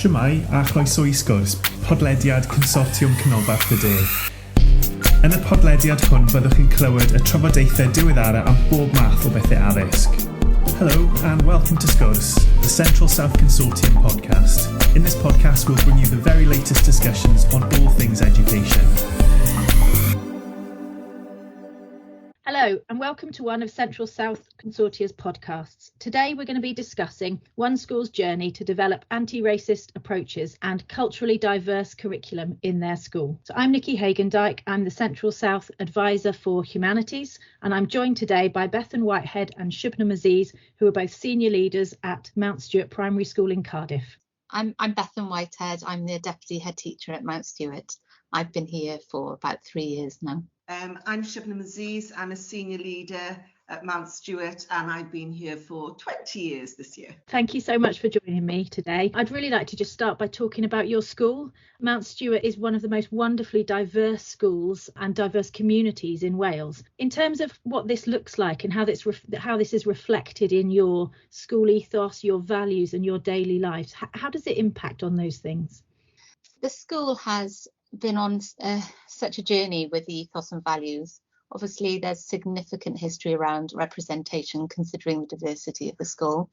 Shwmae a chroeso I Sgwrs, podlediad Consortiwm Canolbarth y De. Yn y podlediad hwn byddwch chi'n clywed y trafodaethau diweddara am bob math o bethau addysg. Hello and welcome to Sgwrs, the Central South Consortium podcast. In this podcast we'll bring you the very latest discussions on all things education. Hello and welcome to one of Central South Consortia's podcasts. Today we're going to be discussing one school's journey to develop anti-racist approaches and culturally diverse curriculum in their school. So I'm Nikki Hagendijk, I'm the Central South Advisor for Humanities, and I'm joined today by Bethan Whitehead and Shubnam Aziz, who are both senior leaders at Mount Stuart Primary School in Cardiff. I'm Bethan Whitehead. I'm the Deputy Head Teacher at Mount Stuart. I've been here for about 3 years now. I'm Shubnam Aziz. I'm a senior leader at Mount Stuart and I've been here for 20 years this year. Thank you so much for joining me today. I'd really like to just start by talking about your school. Mount Stuart is one of the most wonderfully diverse schools and diverse communities in Wales. In terms of what this looks like and how this is reflected in your school ethos, your values and your daily lives, how does it impact on those things? The school has been on such a journey with the ethos and values. Obviously, there's significant history around representation considering the diversity of the school.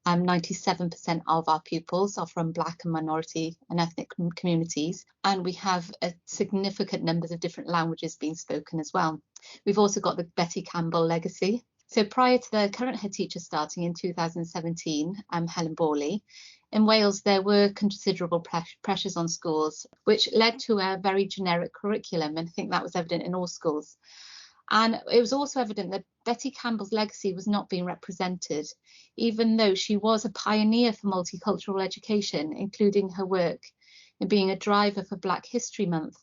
97% of our pupils are from Black and minority and ethnic communities, and we have a significant numbers of different languages being spoken as well. We've also got the Betty Campbell legacy. So prior to the current head teacher starting in 2017, Helen Borley, in Wales, there were considerable pressures on schools, which led to a very generic curriculum, and I think that was evident in all schools. And it was also evident that Betty Campbell's legacy was not being represented, even though she was a pioneer for multicultural education, including her work in being a driver for Black History Month.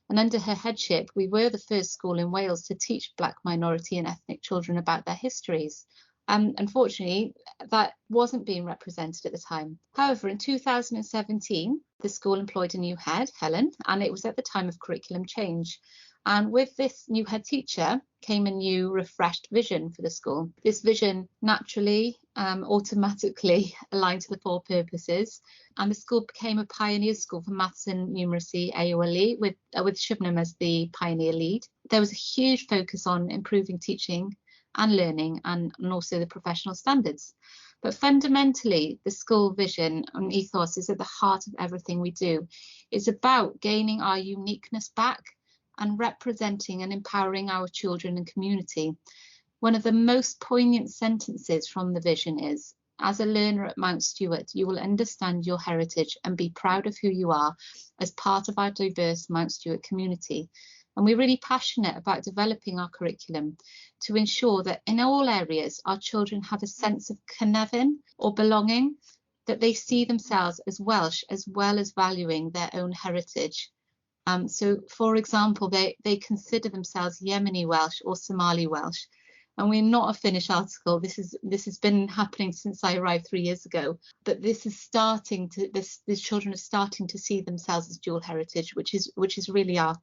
And under her headship, we were the first school in Wales to teach Black minority and ethnic children about their histories. Unfortunately, that wasn't being represented at the time. However, in 2017, the school employed a new head, Helen, and it was at the time of curriculum change. And with this new head teacher came a new refreshed vision for the school. This vision naturally, automatically aligned to the four purposes, and the school became a pioneer school for maths and numeracy AOLE with Shubnam as the pioneer lead. There was a huge focus on improving teaching and learning and also the professional standards. But fundamentally, the school vision and ethos is at the heart of everything we do. It's about gaining our uniqueness back and representing and empowering our children and community. One of the most poignant sentences from the vision is, as a learner at Mount Stuart, you will understand your heritage and be proud of who you are as part of our diverse Mount Stuart community. And we're really passionate about developing our curriculum to ensure that in all areas, our children have a sense of cynefin or belonging, that they see themselves as Welsh as well as valuing their own heritage. So, for example, they consider themselves Yemeni Welsh or Somali Welsh. And we're not a finished article. This has been happening since I arrived 3 years ago. But these children are starting to see themselves as dual heritage, which is really our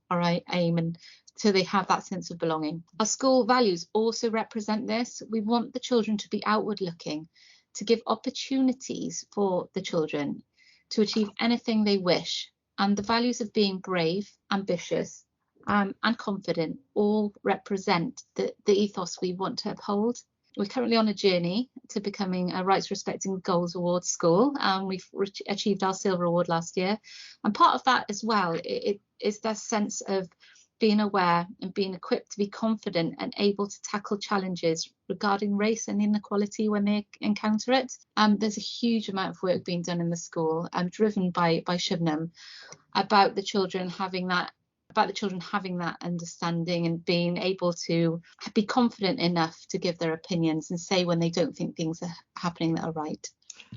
aim, and so they have that sense of belonging. Our school values also represent this. We want the children to be outward looking, to give opportunities for the children to achieve anything they wish. And the values of being brave, ambitious, and confident all represent the ethos we want to uphold. We're currently on a journey to becoming a Rights Respecting Goals Award school, and we've achieved our Silver Award last year. And part of that as well it is that sense of being aware and being equipped to be confident and able to tackle challenges regarding race and inequality when they encounter it. There's a huge amount of work being done in the school, driven by Shubnam, about the children having that understanding and being able to be confident enough to give their opinions and say when they don't think things are happening that are right.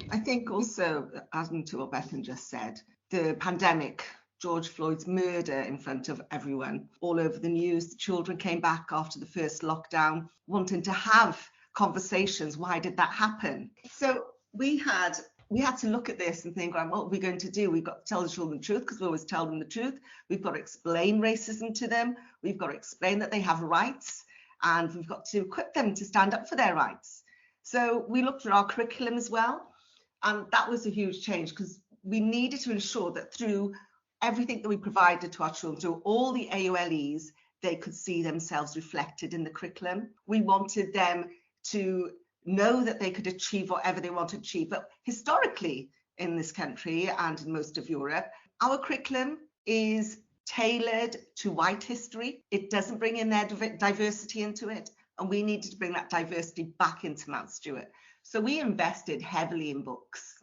I think also, adding to what Bethan just said, the pandemic, George Floyd's murder in front of everyone, all over the news. The children came back after the first lockdown wanting to have conversations. Why did that happen? So we had to look at this and think, right, what are we going to do? We've got to tell the children the truth because we always tell them the truth. We've got to explain racism to them. We've got to explain that they have rights, and we've got to equip them to stand up for their rights. So we looked at our curriculum as well, and that was a huge change because we needed to ensure that through everything that we provided to our children, through all the AOLEs, they could see themselves reflected in the curriculum. We wanted them to know that they could achieve whatever they want to achieve. But historically in this country and in most of Europe, our curriculum is tailored to white history. It doesn't bring in their diversity into it. And we needed to bring that diversity back into Mount Stuart. So we invested heavily in books,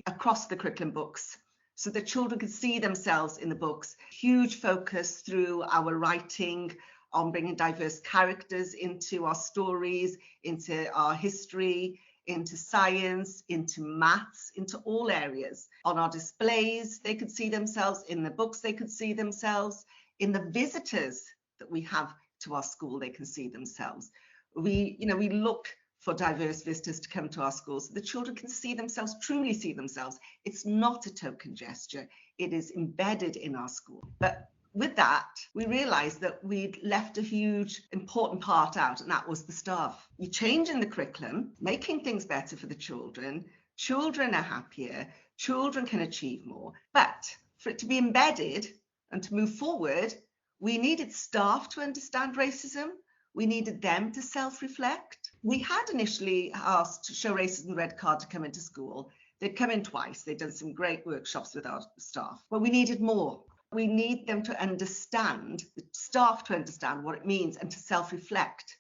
across the curriculum books, so that children could see themselves in the books. Huge focus through our writing on bringing diverse characters into our stories, into our history, into science, into maths, into all areas. On our displays, they could see themselves. In the books, they could see themselves. In the visitors that we have to our school, they can see themselves. We look for diverse visitors to come to our schools so the children can see themselves, truly see themselves. It's not a token gesture. It is embedded in our school. But with that, we realized that we'd left a huge, important part out, and that was the staff. You're changing the curriculum, making things better for the children. Children are happier. Children can achieve more. But for it to be embedded and to move forward, we needed staff to understand racism. We needed them to self-reflect. We had initially asked Show Racism Red Card to come into school. They'd come in twice. They'd done some great workshops with our staff, but we needed more. We need them to understand, the staff to understand what it means and to self-reflect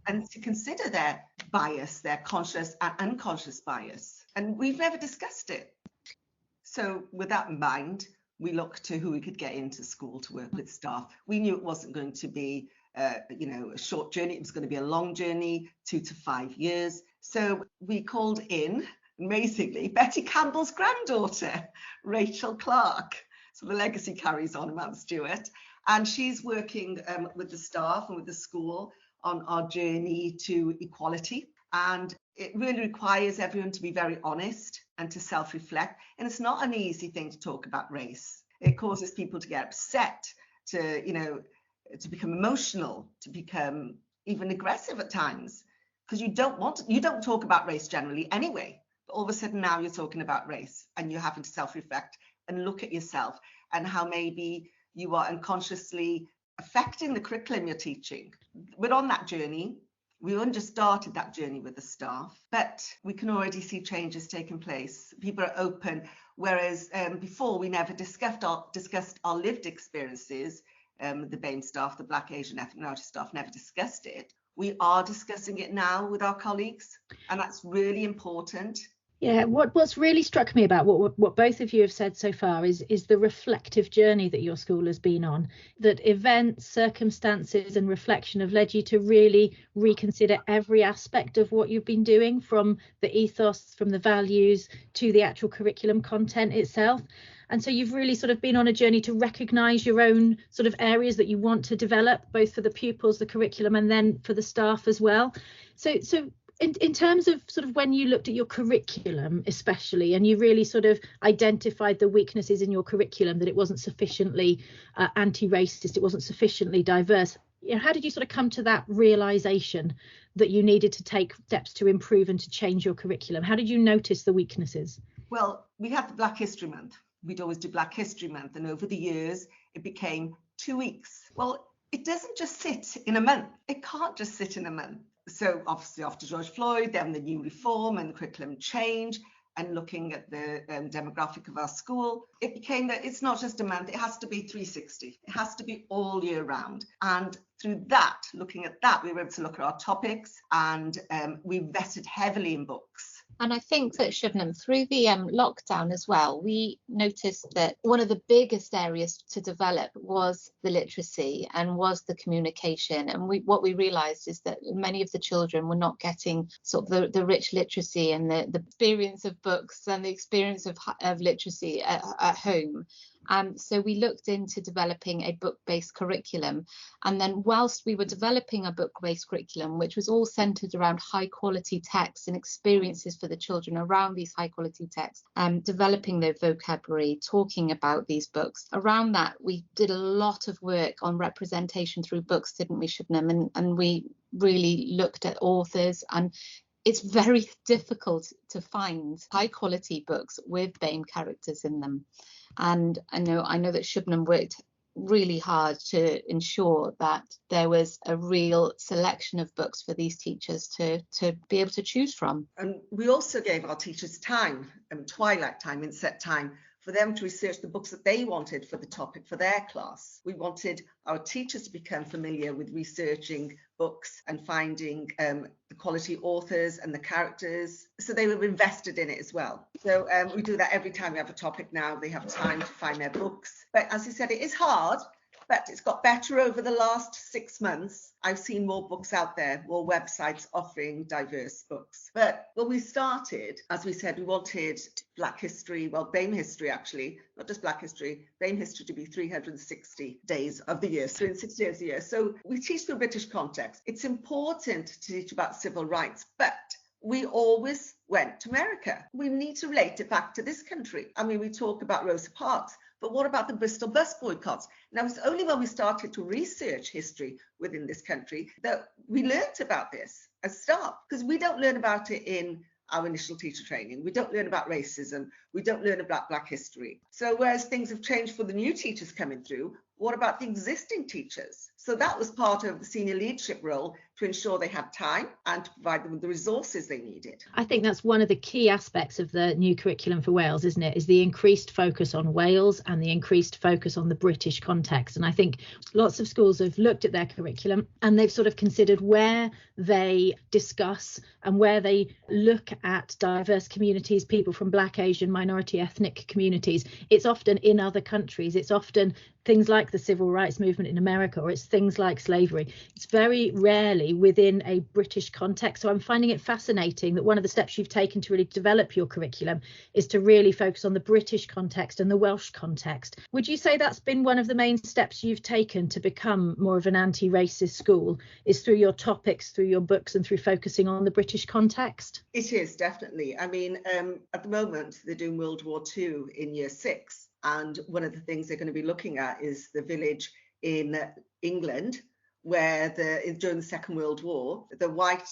and to consider their bias, their conscious and unconscious bias. And we've never discussed it. So with that in mind, we looked to who we could get into school to work with staff. We knew it wasn't going to be a short journey. It was going to be a long journey, 2 to 5 years. So we called in, amazingly, Betty Campbell's granddaughter, Rachel Clark. So the legacy carries on at Mount Stuart. And she's working with the staff and with the school on our journey to equality. And it really requires everyone to be very honest and to self-reflect. And it's not an easy thing to talk about race. It causes people to get upset, to become emotional, to become even aggressive at times, because you don't talk about race generally anyway. But all of a sudden now you're talking about race and you're having to self-reflect and look at yourself and how maybe you are unconsciously affecting the curriculum you're teaching. We're on that journey. We only just started that journey with the staff, but we can already see changes taking place. People are open, whereas before we never discussed our lived experiences. The BAME staff, the Black, Asian, ethnic minority staff never discussed it. We are discussing it now with our colleagues, and that's really important. Yeah, what's really struck me about what both of you have said so far is the reflective journey that your school has been on, that events, circumstances and reflection have led you to really reconsider every aspect of what you've been doing, from the ethos, from the values to the actual curriculum content itself. And so you've really sort of been on a journey to recognise your own sort of areas that you want to develop, both for the pupils, the curriculum, and then for the staff as well. So in terms of sort of when you looked at your curriculum, especially, and you really sort of identified the weaknesses in your curriculum, that it wasn't sufficiently anti-racist, it wasn't sufficiently diverse. How did you sort of come to that realisation that you needed to take steps to improve and to change your curriculum? How did you notice the weaknesses? Well, we had the Black History Month. We'd always do Black History Month, and over the years it became 2 weeks. Well, it doesn't just sit in a month. It can't just sit in a month. So obviously after George Floyd, then the new reform and the curriculum change, and looking at the demographic of our school, it became that it's not just a month, it has to be 360. It has to be all year round. And through that, looking at that, we were able to look at our topics, and we invested heavily in books. And I think that, Shubnam, through the lockdown as well, we noticed that one of the biggest areas to develop was the literacy and was the communication. And what we realised is that many of the children were not getting sort of the rich literacy and the experience of books and the experience of literacy at home. So we looked into developing a book-based curriculum. And then whilst we were developing a book-based curriculum, which was all centred around high-quality texts and experiences for the children around these high-quality texts, developing their vocabulary, talking about these books. Around that, we did a lot of work on representation through books, didn't we, Shubnam? And we really looked at authors and it's very difficult to find high quality books with BAME characters in them. And I know that Shubnam worked really hard to ensure that there was a real selection of books for these teachers to be able to choose from. And we also gave our teachers time, twilight time, inset time, for them to research the books that they wanted for the topic for their class. We wanted our teachers to become familiar with researching books and finding the quality authors and the characters, so they were invested in it as well. So we do that every time we have a topic now. They have time to find their books. But as you said, it is hard, but it's got better over the last 6 months. I've seen more books out there, more websites offering diverse books. But when we started, as we said, we wanted Black history, well, BAME history actually, not just Black history, BAME history to be 360 days of the year, 360 days a year. So we teach the British context. It's important to teach about civil rights, but we always went to America. We need to relate it back to this country. I mean, we talk about Rosa Parks, but what about the Bristol bus boycotts? Now, it's only when we started to research history within this country that we learnt about this as staff, because we don't learn about it in our initial teacher training. We don't learn about racism. We don't learn about Black history. So whereas things have changed for the new teachers coming through, what about the existing teachers? So that was part of the senior leadership role, to ensure they had time and to provide them with the resources they needed. I think that's one of the key aspects of the new curriculum for Wales, isn't it? Is the increased focus on Wales and the increased focus on the British context. And I think lots of schools have looked at their curriculum and they've sort of considered where they discuss and where they look at diverse communities, people from Black, Asian, minority ethnic communities. It's often in other countries. It's often things like the civil rights movement in America, or it's things like slavery. It's very rarely within a British context. So I'm finding it fascinating that one of the steps you've taken to really develop your curriculum is to really focus on the British context and the Welsh context. Would you say that's been one of the main steps you've taken to become more of an anti-racist school, is through your topics, through your books, and through focusing on the British context? It is, definitely. I mean, at the moment, they're doing World War II in Year 6. And one of the things they're going to be looking at is the village in England where during the Second World War, the white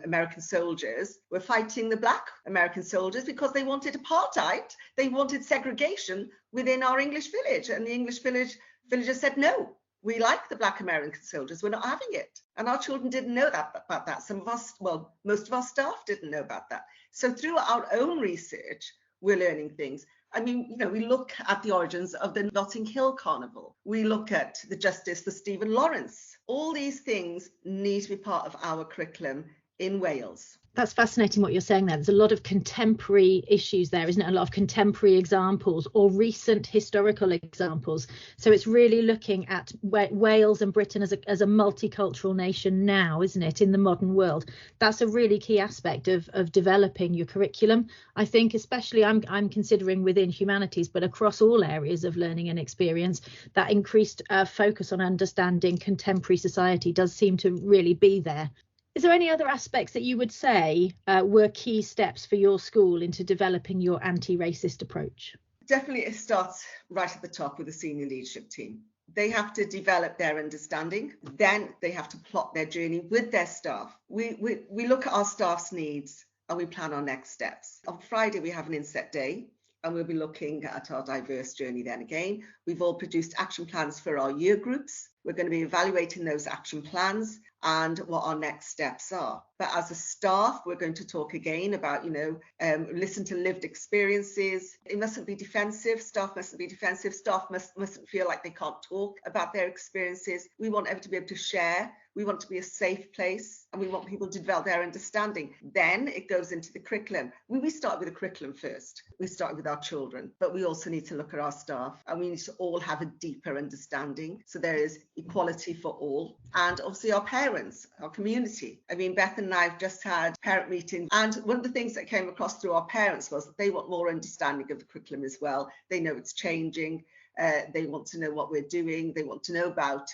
American soldiers were fighting the Black American soldiers because they wanted apartheid. They wanted segregation within our English village. And the English villagers said, no, we like the Black American soldiers. We're not having it. And our children didn't know about that. Some of us, well, most of our staff didn't know about that. So through our own research, we're learning things. I mean, we look at the origins of the Notting Hill Carnival. We look at the justice for Stephen Lawrence. All these things need to be part of our curriculum in Wales. That's fascinating what you're saying there. There's a lot of contemporary issues there, isn't it? A lot of contemporary examples or recent historical examples. So it's really looking at Wales and Britain as a multicultural nation now, isn't it, in the modern world? That's a really key aspect of developing your curriculum. I think especially I'm considering within humanities, but across all areas of learning and experience, that increased focus on understanding contemporary society does seem to really be there. Is there any other aspects that you would say were key steps for your school into developing your anti-racist approach? Definitely it starts right at the top with the senior leadership team. They have to develop their understanding. Then they have to plot their journey with their staff. We look at our staff's needs and we plan our next steps. On Friday, we have an inset day and we'll be looking at our diverse journey then again. We've all produced action plans for our year groups. We're going to be evaluating those action plans and what our next steps are. But as a staff, we're going to talk again about, listen to lived experiences. It mustn't be defensive. Staff mustn't be defensive. Staff mustn't feel like they can't talk about their experiences. We want everyone to be able to share. We want it to be a safe place and we want people to develop their understanding. Then it goes into the curriculum. We start with the curriculum first. We start with our children, but we also need to look at our staff and we need to all have a deeper understanding. So there is equality for all. And obviously our parents, our community. I mean, Beth and I have just had parent meetings. And one of the things that came across through our parents was that they want more understanding of the curriculum as well. They know it's changing. They want to know what we're doing. They want to know about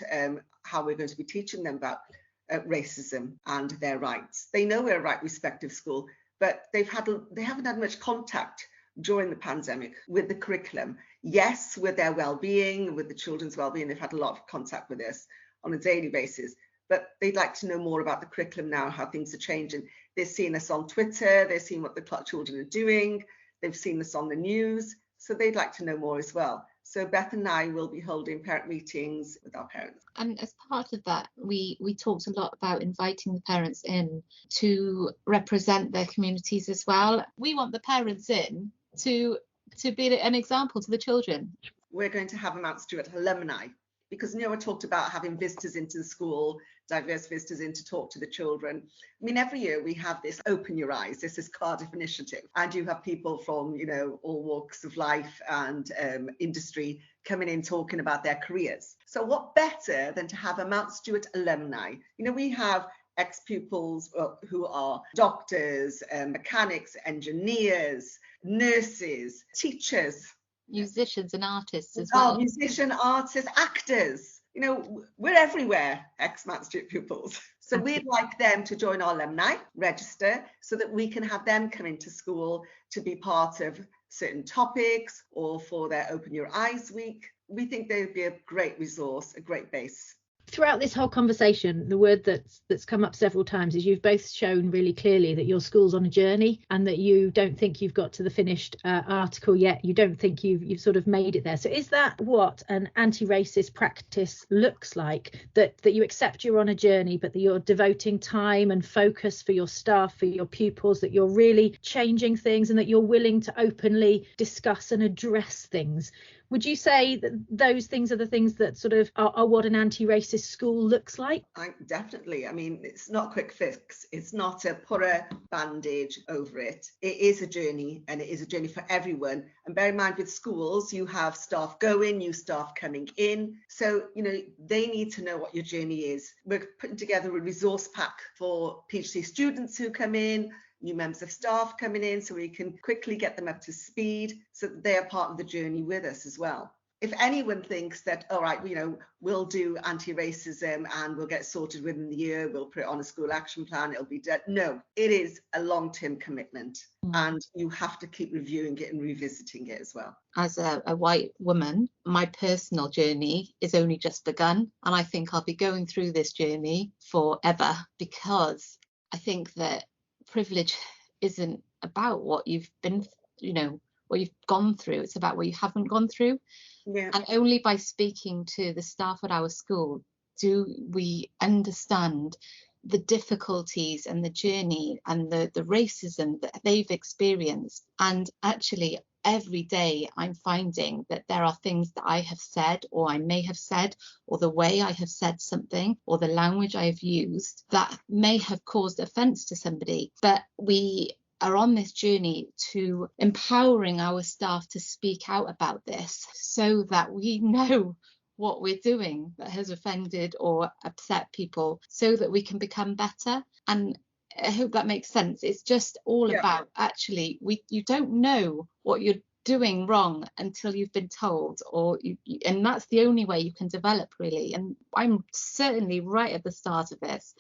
how we're going to be teaching them about racism and their rights. They know we're a right respective school, but they haven't had much contact during the pandemic with the curriculum. Yes, with their well-being, with the children's well-being, they've had a lot of contact with us on a daily basis, but they'd like to know more about the curriculum now, how things are changing. They've seen us on Twitter, they've seen what the children are doing, they've seen us on the news, so they'd like to know more as well. So Beth and I will be holding parent meetings with our parents. And as part of that, we talked a lot about inviting the parents in to represent their communities as well. We want the parents in to be an example to the children. We're going to have a Mount Stuart alumni, because Noah talked about having visitors into the school, diverse visitors in to talk to the children. I mean, every year we have this Open Your Eyes, this is Cardiff initiative, and you have people from, all walks of life and industry coming in talking about their careers. So what better than to have a Mount Stuart alumni? We have ex-pupils who are doctors, mechanics, engineers, nurses, teachers, musicians and artists as well. Musician, artists, actors. We're everywhere, ex-Mount Stuart pupils. So we'd like them to join our alumni register so that we can have them come into school to be part of certain topics or for their Open Your Eyes week. We think they'd be a great resource, a great base. Throughout this whole conversation, the word that's come up several times is you've both shown really clearly that your school's on a journey and that you don't think you've got to the finished article yet. You don't think you've sort of made it there. So is that what an anti-racist practice looks like, that you accept you're on a journey, but that you're devoting time and focus for your staff, for your pupils, that you're really changing things and that you're willing to openly discuss and address things? Would you say that those things are the things that sort of are what an anti-racist school looks like? Definitely. I mean, it's not a quick fix. It's not a put a bandage over it. It is a journey, and it is a journey for everyone. And bear in mind, with schools, you have staff going, new staff coming in. So, they need to know what your journey is. We're putting together a resource pack for PhD students who come in, new members of staff coming in, so we can quickly get them up to speed so that they are part of the journey with us as well. If anyone thinks that, all right, we'll do anti-racism and we'll get sorted within the year, we'll put it on a school action plan, it'll be dead. No, it is a long-term commitment, and you have to keep reviewing it and revisiting it as well. As a white woman, my personal journey is only just begun, and I think I'll be going through this journey forever, because I think that privilege isn't about what you've been, what you've gone through. It's about what you haven't gone through. Yeah. And only by speaking to the staff at our school do we understand the difficulties and the journey and the racism that they've experienced. And actually, every day I'm finding that there are things that I have said, or I may have said, or the way I have said something, or the language I have used that may have caused offence to somebody. But we are on this journey to empowering our staff to speak out about this so that we know what we're doing that has offended or upset people, so that we can become better. And I hope that makes sense. It's just all about, actually, you don't know what you're doing wrong until you've been told, and that's the only way you can develop, really. And I'm certainly right at the start of this.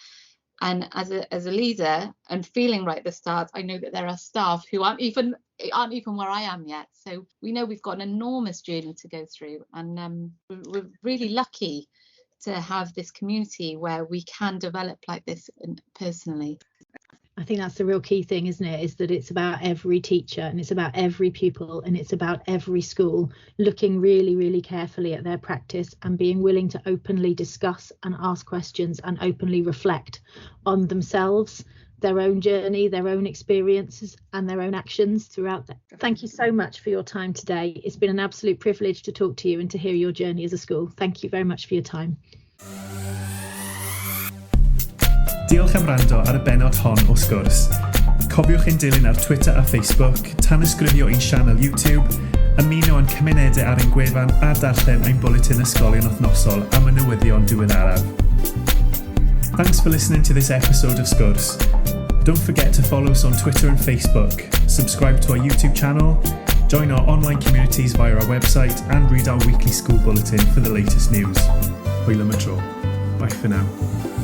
And as a leader and feeling right at the start, I know that there are staff who aren't even where I am yet. So we know we've got an enormous journey to go through, and we're really lucky to have this community where we can develop like this personally. I think that's the real key thing, isn't it? Is that it's about every teacher, and it's about every pupil, and it's about every school looking really, really carefully at their practice and being willing to openly discuss and ask questions and openly reflect on themselves, their own journey, their own experiences and their own actions throughout that. Thank you so much for your time today. It's been an absolute privilege to talk to you and to hear your journey as a school. Thank you very much for your time. Diolch am wrando ar y benod hon o Sgwrs. Cofiwch ein dilyn ar Twitter a Facebook, tanysgrifio ein sianel YouTube, ymuno yn cymunedau ar ein gwefan a darllen ein bwletin ysgolion wythnosol am y newyddion diweddaraf. Thanks for listening to this episode of Sgwrs. Don't forget to follow us on Twitter and Facebook, subscribe to our YouTube channel, join our online communities via our website, and read our weekly school bulletin for the latest news. Hwyl am y tro. Bye for now.